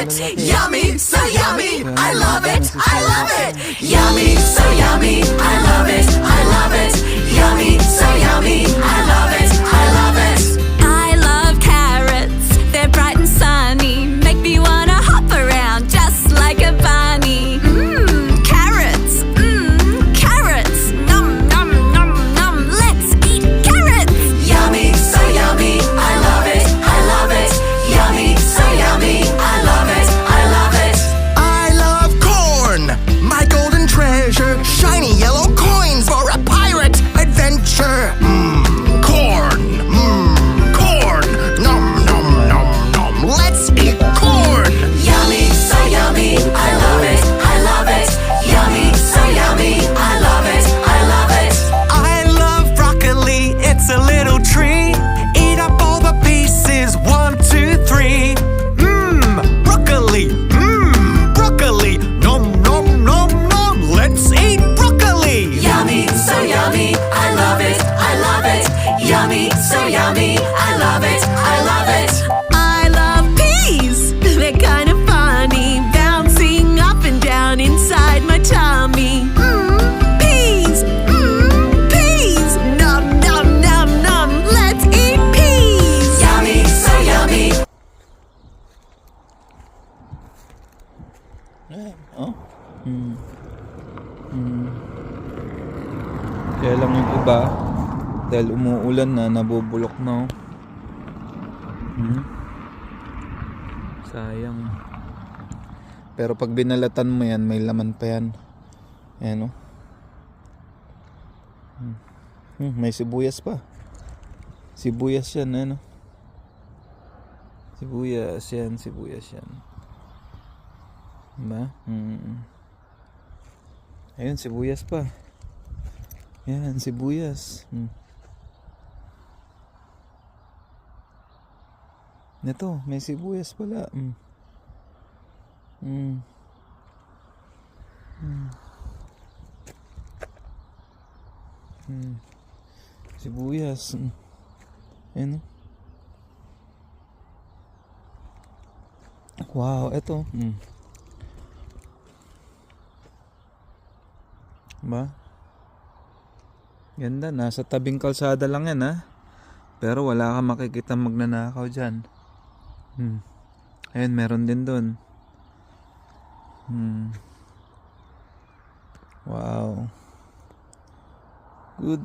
it. Yummy, so yummy. I love it. I love it. Yummy, so yummy. I love it. I love it. Yummy, so yummy. I love it. I love it. I love carrots. They're bright and sunny. Make me wanna hop around just like a bunny. Carrots. Carrots. Nom, nom, nom, nom. Let's eat carrots. Yummy, so yummy. I love it. I love it. Yummy, so yummy. I love it. I love it. I love corn, my golden treasure. Shiny yellow coins for a pirate adventure. Corn, corn. Nom, nom, nom, nom. Let's eat corn. Yummy, so yummy. I love it. I love it. Yummy, so yummy. I love it. I love it. I love broccoli, it's a little tree. Eat up all the pieces, 1, 2, 3. Broccoli, broccoli. Nom, nom, nom, nom. Let's eat broccoli. Yummy, so yummy. I love it. I love it. Yummy, so yummy. I love it. I love it. I love peas. They're kind of funny, bouncing up and down inside my tummy. Peas. Peas. Nom, nom, nom, nom. Let's eat peas. Yummy, so yummy. Kaya lang yung iba, dahil umuulan na, nabubulok na. Sayang. Pero pag binalatan mo yan, may laman pa yan. Ayan, may sibuyas pa. Sibuyas yan, ano. Sibuyas yan. Diba? Ayun, sibuyas pa. Yan, sibuyas. Ito, may sibuyas pala. Sibuyas. Ayan. Wow, ito. Ba? Ganda, nasa tabing kalsada lang yan, ha? Pero wala kang makikita magnanakaw dyan. Ayun, meron din dun. Wow. Good.